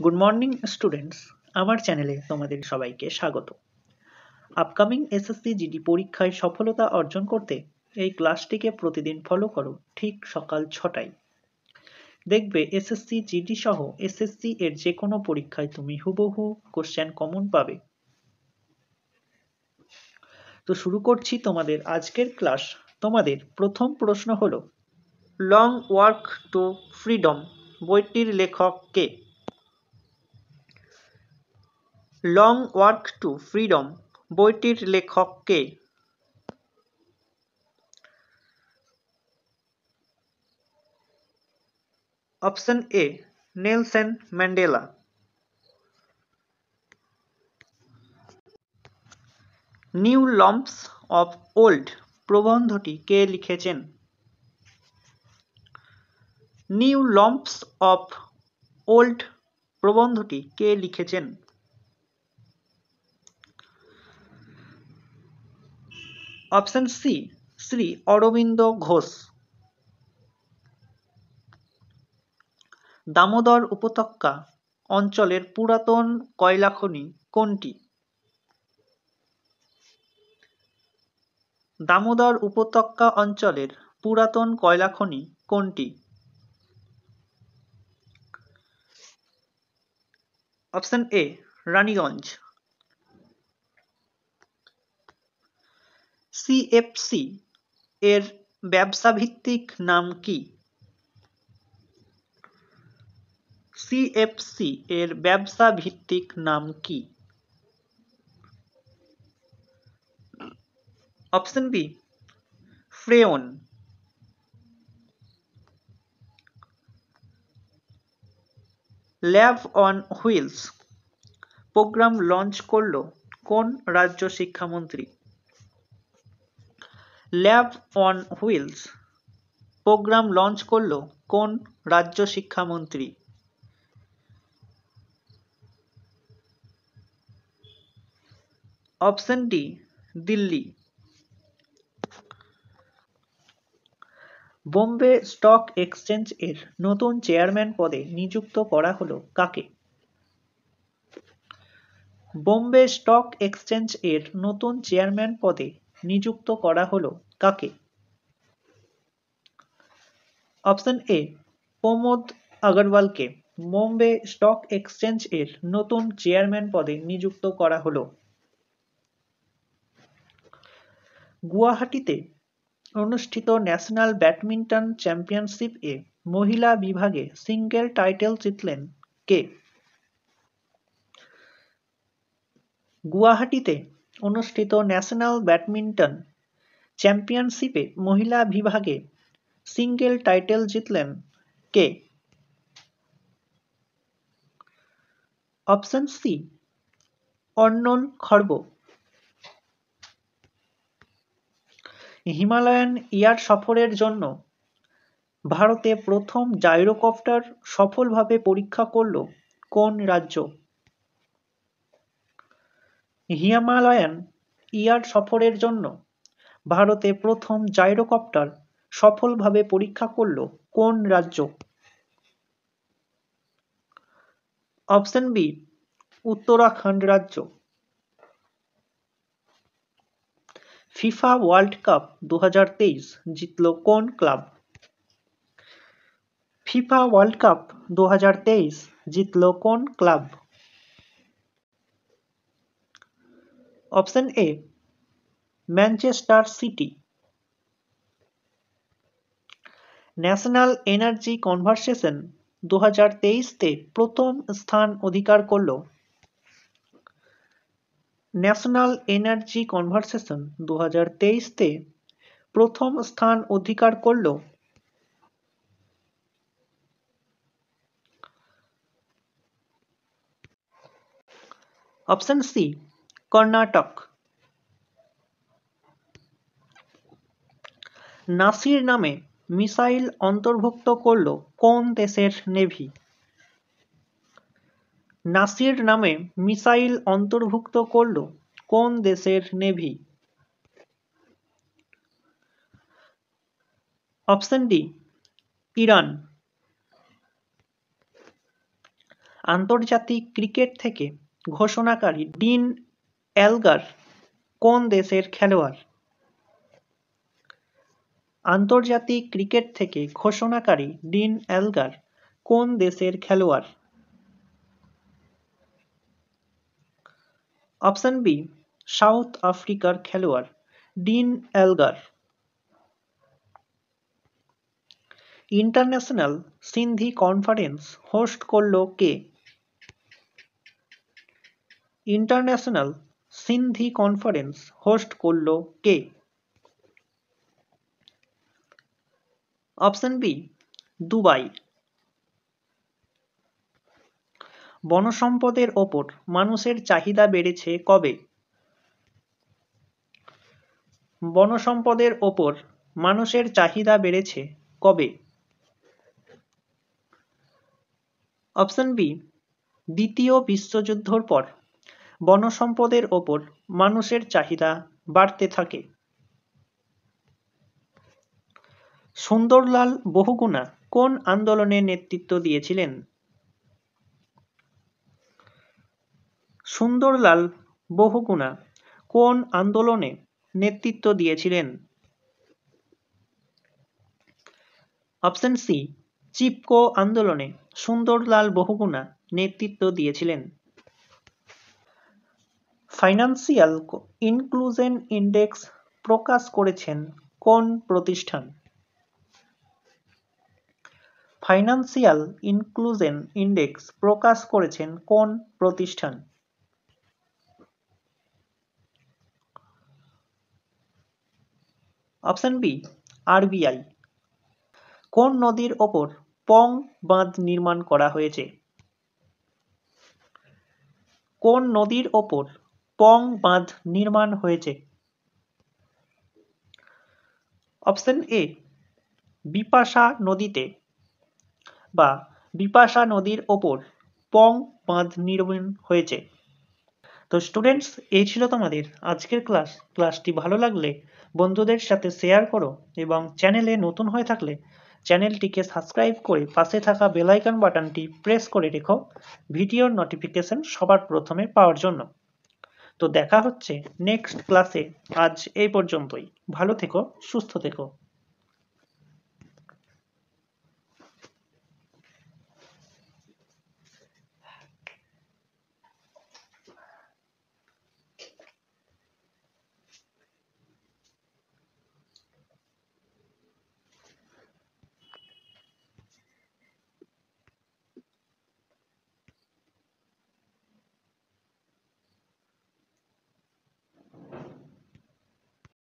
Good morning students, আমার চ্যানেলে তোমাদের সবাইকে স্বাগত। আপকামিং এসএসসি জিডি পরীক্ষায় সফলতা অর্জন করতে এই ক্লাসটিকে প্রতিদিন ফলো করো ঠিক সকাল 6টায়। দেখবে এসএসসি জিডি সহ এসএসসি এর যে কোনো পরীক্ষায় তুমি হুবহু কোশ্চেন কমন পাবে। তো শুরু করছি তোমাদের আজকের ক্লাস। তোমাদের প্রথম প্রশ্ন হলো, লং ওয়াক টু ফ্রিডম বইটির লেখক কে? লং ওয়াক টু ফ্রিডম বইটির লেখক কে? Option A, Nelson Mandela. New lamps of old প্রবন্ধটি কে লিখেছেন? নিউ লম্বস অফ ওল্ড প্রবন্ধটি কে লিখেছেন? Option C, Shri Aurobindo Ghosh. দামোদর উপত্যকা অঞ্চলের পুরাতন কয়লা খনি কোনটি? দামোদর উপত্যকা অঞ্চলের পুরাতন কয়লা খনি কোনটি? Option A, Raniganj. সিএফসি এর ব্যবসাভিত্তিক নাম কি? সিএফসি এর ব্যবসা ভিত্তিক নাম কি? Option B, freon. Lab on wheels programme launch করল কোন রাজ্য শিক্ষামন্ত্রী? Lab on wheels programme launch করল কোন রাজ্য শিক্ষামন্ত্রী? Option D, Delhi. Bombay stock exchange এর নতুন চেয়ারম্যান পদে নিযুক্ত করা হলো কাকে? বোম্বে স্টক এক্সচেঞ্জ এর নতুন চেয়ারম্যান পদে নিযুক্ত করা হলো কাকে? অপশন এ, প্রমোদ আগরওয়ালকে বোম্বে স্টক এক্সচেঞ্জ এর নতুন চেয়ারম্যান পদে নিযুক্ত করা হলো। গুয়াহাটিতে অনুষ্ঠিত ন্যাশনাল ব্যাডমিন্টন চ্যাম্পিয়নশিপ এ মহিলা বিভাগে সিঙ্গেল টাইটেল জিতলেন কে? গুয়াহাটিতে অনুষ্ঠিত ন্যাশনাল ব্যাডমিন্টন চ্যাম্পিয়নশিপে মহিলা বিভাগে সিঙ্গেল টাইটেল জিতলেন কে? অপশন সি, অর্নল খড়ব। হিমালয়ান এয়ার সফরের জন্য ভারতে প্রথম জাইরোকপ্টার সফলভাবে পরীক্ষা করল কোন রাজ্য? হিমালয়ান এয়ার সফরের জন্য ভারতে প্রথম জাইরোকপ্টার সফলভাবে পরীক্ষা করল কোন রাজ্য? অপশন বি, উত্তরাখণ্ড রাজ্য। ফিফা ওয়ার্ল্ড কাপ 2023 জিতল কোন ক্লাব? ফিফা ওয়ার্ল্ড কাপ 2023 জিতল কোন ক্লাব? Option A, Manchester City. National energy conversation 2023-তে প্রথম স্থান অধিকার করল। ন্যাশনাল এনার্জি কনভারসেশন 2023-তে প্রথম স্থান অধিকার করল। Option C, Karnataka. নাসির নামে মিসাইল অন্তর্ভুক্ত করল কোন দেশের নেভি? নাসির নামে মিসাইল অন্তর্ভুক্ত করল কোন দেশের নেভি? Option D, Iran. আন্তর্জাতিক ক্রিকেট থেকে ঘোষণাকারী ডিন এলগার কোন দেশের খেলোয়াড়? আন্তর্জাতিক ক্রিকেট থেকে ঘোষণাকারী ডিন এলগার কোন দেশের খেলোয়াড়? অপশন বি, সাউথ আফ্রিকার খেলোয়াড় Dean Elgar. International Sindhi conference host করল কে? ইন্টারন্যাশনাল সিন্ধি কনফারেন্স হোস্ট করল কে? Option B, Dubai. বনসম্পদের ওপর মানুষের চাহিদা বেড়েছে কবে? বনসম্পদের ওপর মানুষের চাহিদা বেড়েছে কবে? অপশন বি, দ্বিতীয় বিশ্বযুদ্ধের পর বনসম্পদের ওপর মানুষের চাহিদা বাড়তে থাকে। সুন্দরলাল বহুগুণা কোন আন্দোলনে নেতৃত্ব দিয়েছিলেন? সুন্দরলাল বহুগুণা কোন আন্দোলনে নেতৃত্ব দিয়েছিলেন? অপশন সি, চিপকো আন্দোলনে সুন্দরলাল বহুগুণা নেতৃত্ব দিয়েছিলেন। ফাইন্যান্সিয়াল ইনক্লুশন ইন্ডেক্স প্রকাশ করেছেন কোন প্রতিষ্ঠান? ফাইন্যান্সিয়াল ইনক্লুশন ইন্ডেক্স প্রকাশ করেছেন কোন প্রতিষ্ঠান? Option B, RBI. কোন নদীর ওপর পং বাঁধ নির্মাণ করা হয়েছে? কোন নদীর ওপর পং বাঁধ নির্মাণ হয়েছে? অপশন এ, বিপাশা নদীতে বা বিপাশা নদীর ওপর পং বাঁধ নির্মাণ হয়েছে। তো স্টুডেন্টস, এই ছিল তোমাদের আজকের ক্লাসটি ভালো লাগলে বন্ধুদের সাথে শেয়ার করো এবং চ্যানেলে নতুন হয়ে থাকলে চ্যানেলটিকে সাবস্ক্রাইব করে পাশে থাকা বেল আইকন বাটনটি প্রেস করে রেখো ভিডিওর নোটিফিকেশন সবার প্রথমে পাওয়ার জন্য। তো দেখা হচ্ছে নেক্সট ক্লাসে। আজ এই পর্যন্তই। ভালো থেকো, সুস্থ থেকো।